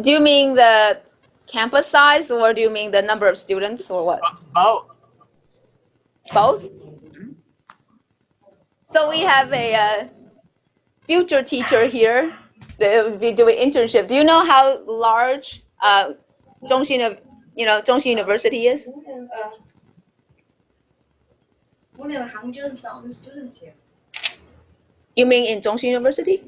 Do you mean the campus size, or do you mean the number of students, or what? Both. Both? So we have a future teacher here that will be doing internship. Do you know how large Zhongxin University is? 5,000 students here. You mean in Zhongxin University?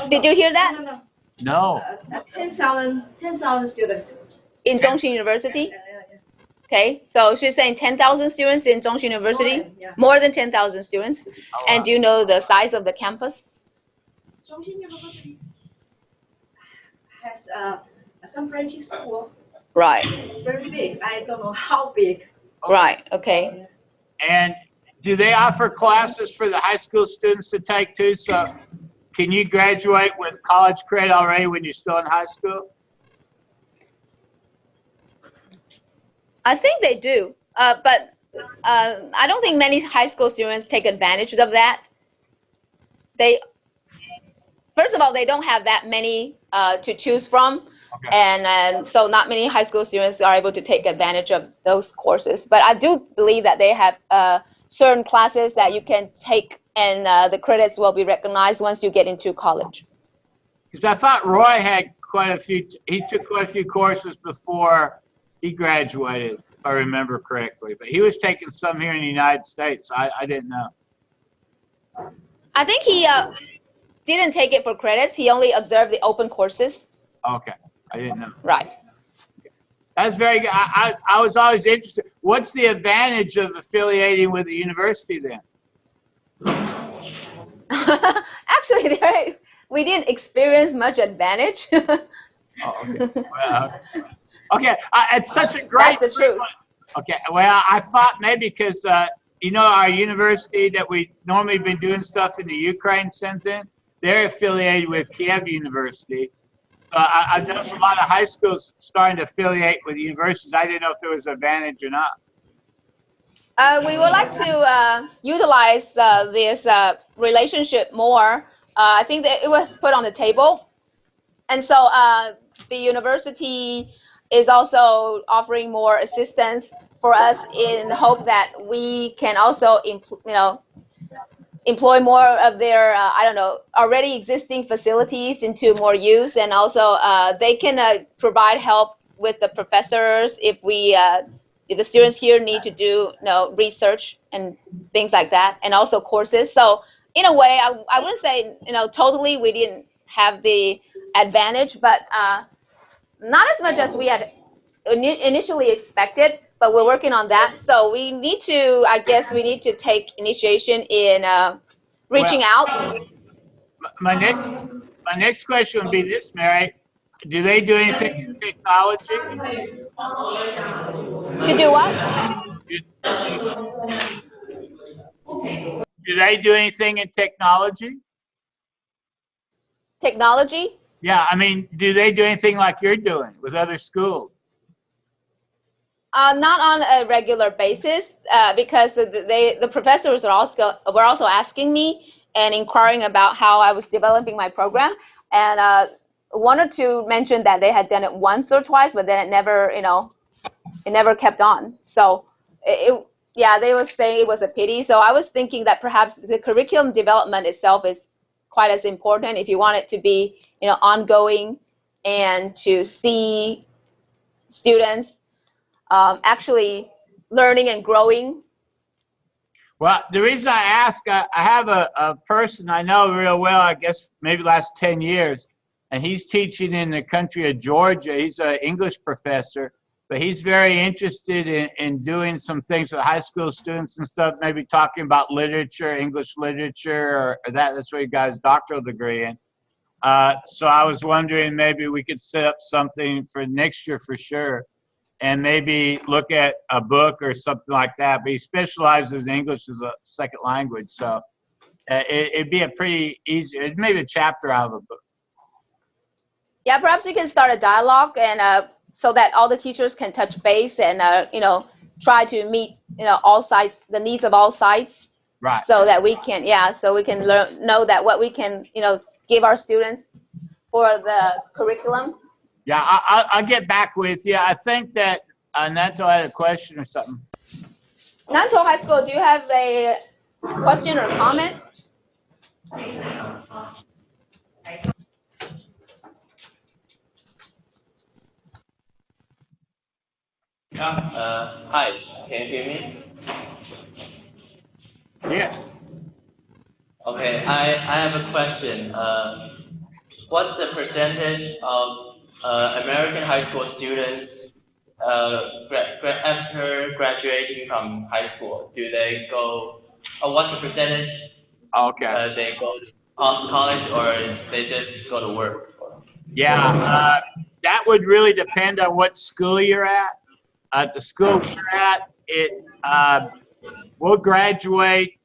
Did you hear that? No. 10,000 students. In Zhongxin University? Okay, so she's saying 10,000 students in Zhongxin University? More than 10,000 students. Oh, And do you know the size of the campus? Zhongxin University has some branch school. Right. It's very big. I don't know how big. Right, okay. And do they offer classes for the high school students to take too? So can you graduate with college credit already when you're still in high school? I think they do, but I don't think many high school students take advantage of that. First of all, they don't have that many to choose from, Okay. and so not many high school students are able to take advantage of those courses. But I do believe that they have certain classes that you can take, and the credits will be recognized once you get into college. Because I thought Roy had he took quite a few courses before he graduated, if I remember correctly. But he was taking some here in the United States. So I didn't know. I think he didn't take it for credits. He only observed the open courses. Okay, I didn't know. Right. That's very good. I was always interested. What's the advantage of affiliating with the university then? Actually, we didn't experience much advantage. Oh, okay. Well, okay, it's such a great. That's the truth. Okay, well, I thought maybe because our university that we normally been doing stuff in the Ukraine sends in, they're affiliated with Kiev University. I've noticed a lot of high schools starting to affiliate with universities. I didn't know if there was an advantage or not. We would like to utilize this relationship more. I think that it was put on the table. And so the university is also offering more assistance for us in the hope that we can also, employ more of their, already existing facilities into more use. And also they can provide help with the professors if the students here need to do, research and things like that, and also courses. So in a way, I wouldn't say, totally we didn't have the advantage, but not as much as we had initially expected, but we're working on that. So we need to take initiation in reaching out. My next question would be this, Mary. Do they do anything in technology? To do what? Do they do anything in technology? Technology? Yeah, I mean, do they do anything like you're doing with other schools? Not on a regular basis, because the professors were also asking me and inquiring about how I was developing my program, and one or two mentioned that they had done it once or twice, but then it never, it never kept on. So yeah, they were saying it was a pity. So I was thinking that perhaps the curriculum development itself is quite as important if you want it to be, ongoing, and to see students actually learning and growing. Well, the reason I ask, I have a person I know real well, I guess maybe last 10 years, and he's teaching in the country of Georgia. He's an English professor, but he's very interested in doing some things with high school students and stuff, maybe talking about literature, English literature, or that's what he got his doctoral degree in. So I was wondering maybe we could set up something for next year for sure, and maybe look at a book or something like that. But he specializes in English as a second language, so it'd be a pretty easy, maybe a chapter out of a book. Yeah, perhaps you can start a dialogue, and so that all the teachers can touch base and try to meet all sides, the needs of all sides. Right. So that we can, so we can know that what we can give our students for the curriculum. Yeah, I'll get back with you. I think that Nato had a question or something. Nantou High School, do you have a question or comment? Hi, can you hear me? Yes. Okay, I have a question. What's the percentage of American high school students after graduating from high school? Do they go, what's the percentage? Okay. They go to college or they just go to work? Yeah, that would really depend on what school you're at. At the school we're at, we'll graduate.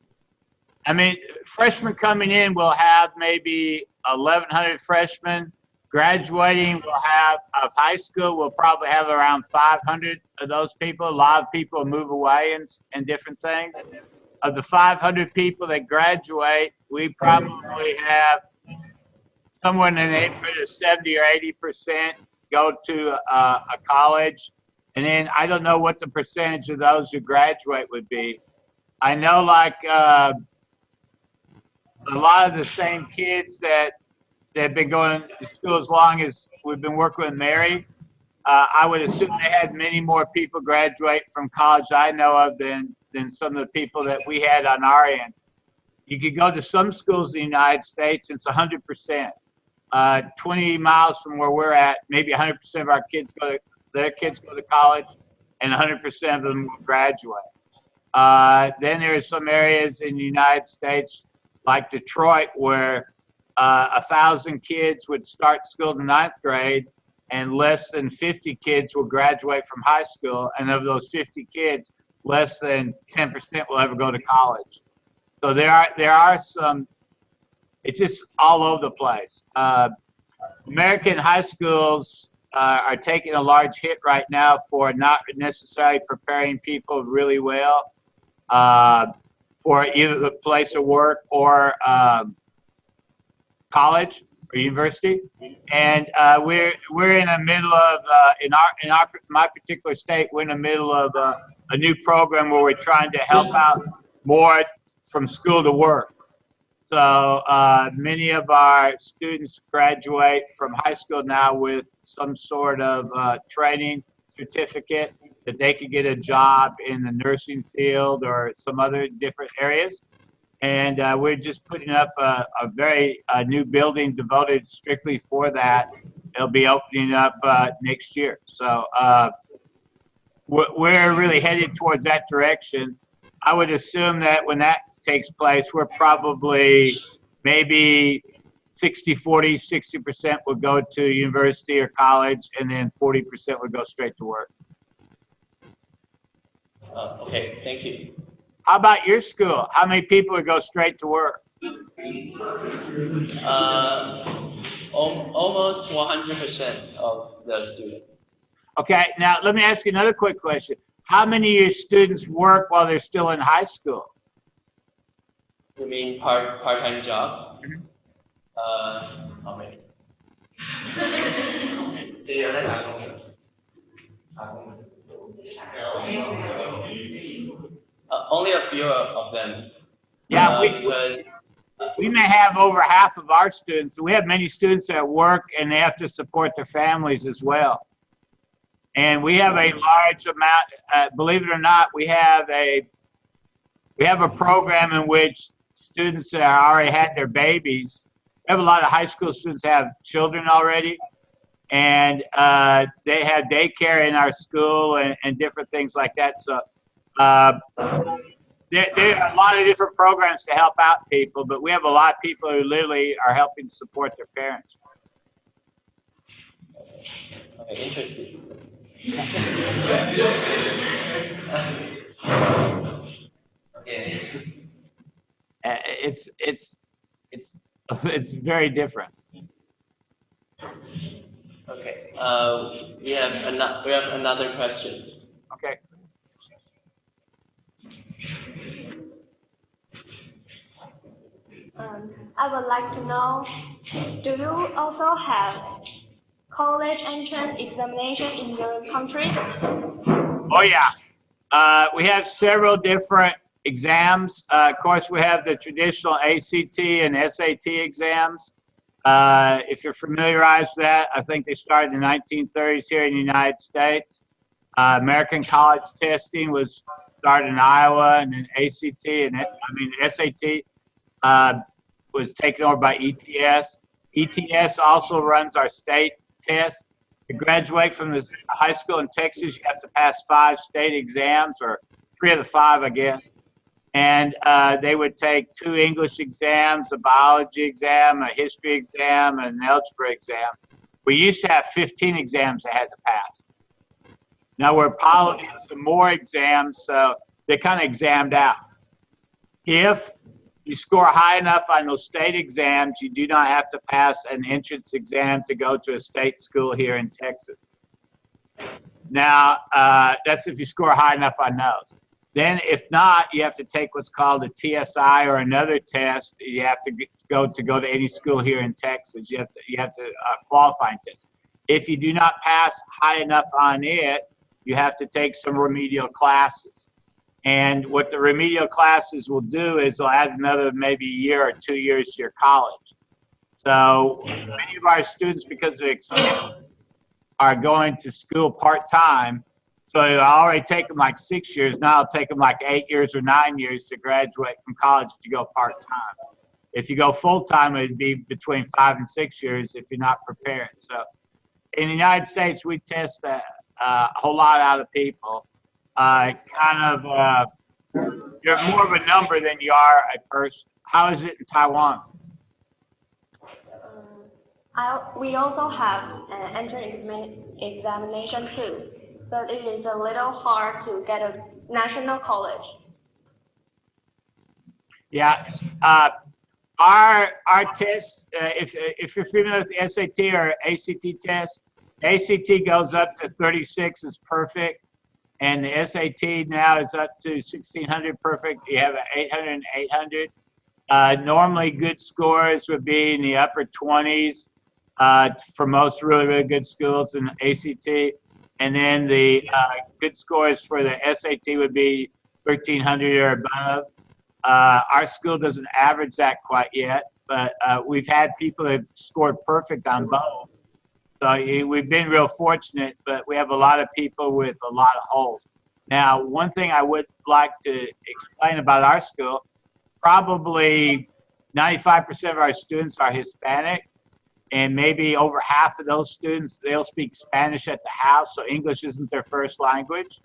I mean, freshmen coming in, we'll have maybe 1,100 freshmen. Graduating, we'll have, of high school, we'll probably have around 500 of those people. A lot of people move away and different things. Of the 500 people that graduate, we probably have somewhere in the neighborhood of 70 or 80% go to a college. And then I don't know what the percentage of those who graduate would be. I know like a lot of the same kids that have been going to school as long as we've been working with Mary, I would assume they had many more people graduate from college I know of than some of the people that we had on our end. You could go to some schools in the United States, it's 100%. 20 miles from where we're at, maybe 100% of our kids their kids go to college, and 100% of them graduate. Then there are some areas in the United States, like Detroit, where 1,000 kids would start school in the 9th grade, and less than 50 kids will graduate from high school, and of those 50 kids, less than 10% will ever go to college. So there are some. It's just all over the place. American high schools are taking a large hit right now for not necessarily preparing people really well for either the place of work or college or university. And we're in the middle of my particular state, we're in the middle of a new program where we're trying to help out more from school to work. So many of our students graduate from high school now with some sort of training certificate that they could get a job in the nursing field or some other different areas. And we're just putting up a very new building devoted strictly for that. It'll be opening up next year. So we're really headed towards that direction. I would assume that when that takes place, we're probably maybe 60-40, 60% will go to university or college, and then 40% would go straight to work. Okay, thank you. How about your school? How many people would go straight to work? Almost 100% of the students. Okay, now let me ask you another quick question. How many of your students work while they're still in high school? You mean part-time job? How many? few of them. Yeah, Because we may have over half of our students. We have many students at work and they have to support their families as well. And we have a large amount, believe it or not, we have a program in which students that already had their babies. We have a lot of high school students have children already, and they have daycare in our school and different things like that. So there are a lot of different programs to help out people, but we have a lot of people who literally are helping support their parents. okay, interesting. Okay. It's very different. Okay. We have another question. Okay. I would like to know, do you also have college entrance examination in your country? Oh yeah. We have several different exams. Of course, we have the traditional ACT and SAT exams. If you're familiarized with that, I think they started in the 1930s here in the United States. American college testing was started in Iowa, and then ACT and SAT was taken over by ETS. ETS also runs our state test. To graduate from the high school in Texas, you have to pass 5 state exams, or 3 of the 5, I guess. And they would take 2 English exams, a biology exam, a history exam, and an algebra exam. We used to have 15 exams they had to pass. Now we're piloting some more exams, so they kind of examined out. If you score high enough on those state exams, you do not have to pass an entrance exam to go to a state school here in Texas. Now, that's if you score high enough on those. Then if not, you have to take what's called a TSI or another test. You have to go to any school here in Texas. You have to qualifying test. If you do not pass high enough on it, you have to take some remedial classes. And what the remedial classes will do is they'll add another maybe year or 2 years to your college. So many of our students, because of experience, are going to school part-time. So it'll already take them like 6 years. Now it'll take them like 8 years or 9 years to graduate from college if you go part-time. If you go full-time, it'd be between 5 and 6 years if you're not prepared. So in the United States, we test a whole lot out of people. You're more of a number than you are a person. How is it in Taiwan? We also have an entrance examination too, but it is a little hard to get a national college. Yeah, our test, if you're familiar with the SAT or ACT test, ACT goes up to 36 is perfect, and the SAT now is up to 1600 perfect. You have an 800 and 800. Normally good scores would be in the upper 20s for most really, really good schools in ACT. And then the good scores for the SAT would be 1300 or above. Our school doesn't average that quite yet, but we've had people that have scored perfect on both. So we've been real fortunate, but we have a lot of people with a lot of holes. Now, one thing I would like to explain about our school, probably 95% of our students are Hispanic, and maybe over half of those students, they'll speak Spanish at the house, so English isn't their first language.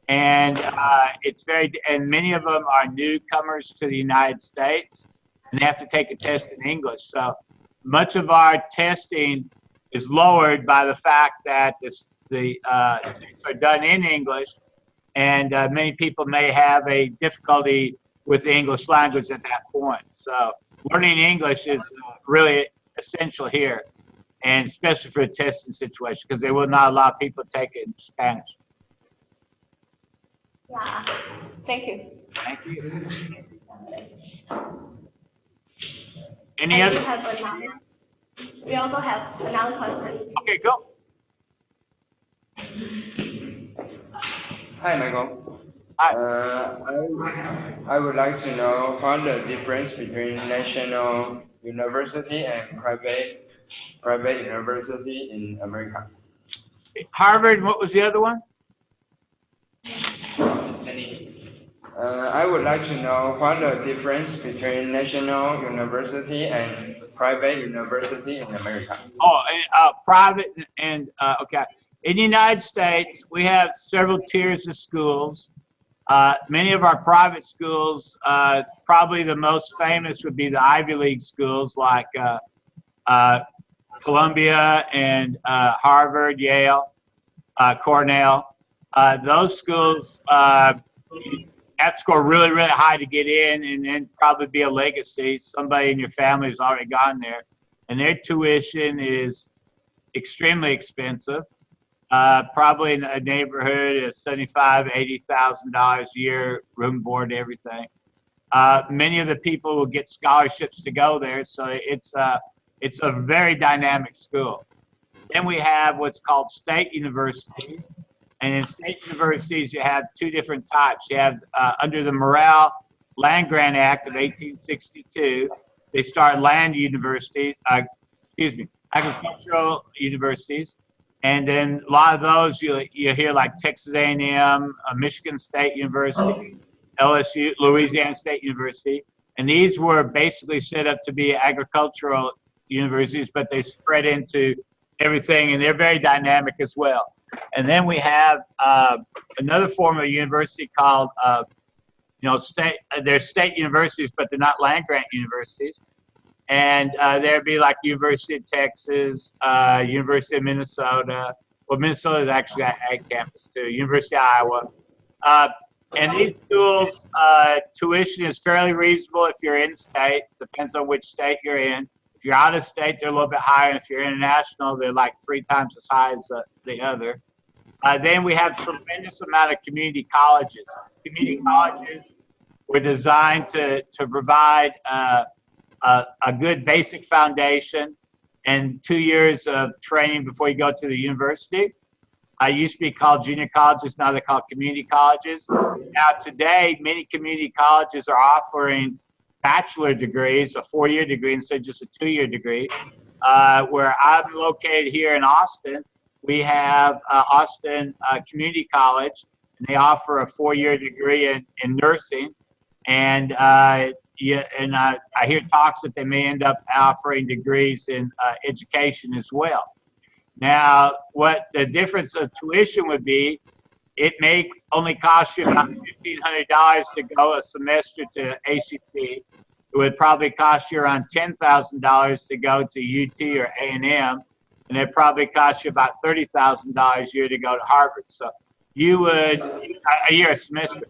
And and many of them are newcomers to the United States, and they have to take a test in English. So much of our testing is lowered by the fact that the tests are done in English, and many people may have a difficulty with the English language at that point. So learning English is really essential here, and especially for a testing situation, because they will not allow people to take it in Spanish. Yeah, thank you. Thank you. Any other? We also have another question. Okay, go. Hi, Michael. I would like to know what the difference between national university and private university in America. Harvard, what was the other one? I would like to know what the difference between national university and private university in America. Oh, private and okay. In the United States, we have several tiers of schools. Many of our private schools, probably the most famous would be the Ivy League schools like Columbia and Harvard, Yale, Cornell. Those schools have to score really, really high to get in, and then probably be a legacy. Somebody in your family has already gone there, and their tuition is extremely expensive. Probably in a neighborhood of $75,000, $80,000 a year, room, board, everything. Many of the people will get scholarships to go there, so it's a very dynamic school. Then we have what's called state universities, and in state universities you have two different types. You have under the Morrill Land Grant Act of 1862, they start land universities. Agricultural universities. And then a lot of those you hear like Texas A&M, Michigan State University, LSU, Louisiana State University. And these were basically set up to be agricultural universities, but they spread into everything, and they're very dynamic as well. And then we have another form of university called, they're state universities, but they're not land grant universities. And there'd be like University of Texas, University of Minnesota. Well, Minnesota is actually got ag campus too. University of Iowa. And these schools, tuition is fairly reasonable if you're in state. Depends on which state you're in. If you're out of state, they're a little bit higher. And if you're international, they're like 3 times as high as the other. Then we have tremendous amount of community colleges. Community colleges were designed to provide a good basic foundation and 2 years of training before you go to the university. Used to be called junior colleges, now they're called community colleges. Now today, many community colleges are offering bachelor degrees, a 4-year degree instead of just a 2-year degree. Where I'm located here in Austin, we have Austin Community College, and they offer a 4-year degree in nursing. And I hear talks that they may end up offering degrees in education as well. Now, what the difference of tuition would be, it may only cost you about $1,500 to go a semester to ACT. It would probably cost you around $10,000 to go to UT or A&M, and it probably cost you about $30,000 a year to go to Harvard. So you would, a year, a semester,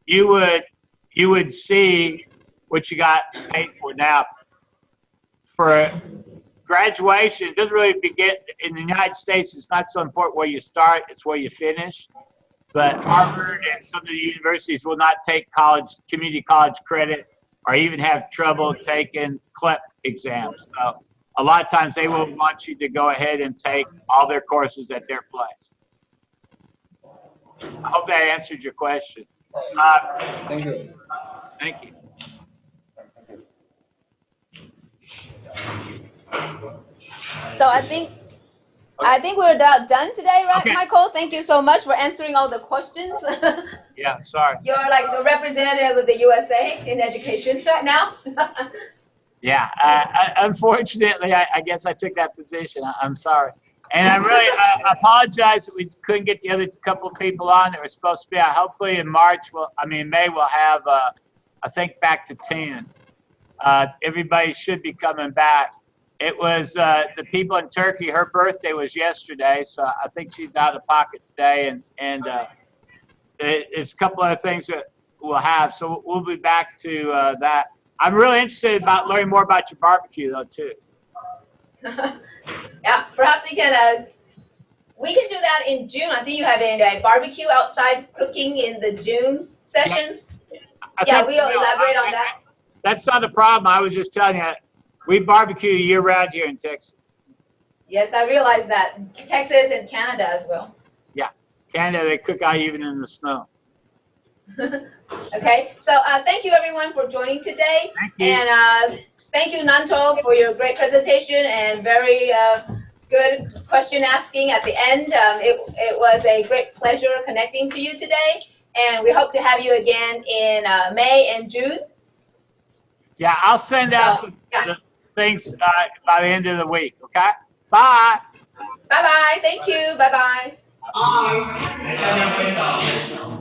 you would see what you got paid for. Now, for graduation, it doesn't really begin in the United States. It's not so important where you start, it's where you finish. But Harvard and some of the universities will not take community college credit, or even have trouble taking CLEP exams. So a lot of times they will want you to go ahead and take all their courses at their place. I hope that answered your question. Thank you. Thank you. So I think we're done today, right, Okay. Michael? Thank you so much for answering all the questions. Yeah, sorry. You're like the representative of the USA in education right now. Yeah, unfortunately, I guess I took that position. I'm sorry. And I apologize that we couldn't get the other couple of people on that were supposed to be on. Hopefully in May, we'll have, I think, back to 10. Everybody should be coming back. It was the people in Turkey, her birthday was yesterday, so I think she's out of pocket today. And there's a couple other things that we'll have. So we'll be back to that. I'm really interested about learning more about your barbecue, though, too. Yeah, perhaps we can do that in June. I think you have a barbecue outside cooking in the June sessions. Yeah, we'll elaborate on that. That's not a problem. I was just telling you, we barbecue year round here in Texas. Yes, I realize that. Texas and Canada as well. Yeah, Canada, they cook out even in the snow. Okay, so thank you everyone for joining today. Thank you. And thank you, Nanto, for your great presentation and very good question asking at the end. It was a great pleasure connecting to you today. And we hope to have you again in May and June. Yeah, I'll send out the things by the end of the week. Okay. Bye. Bye-bye. Thank you. Bye-bye. Bye.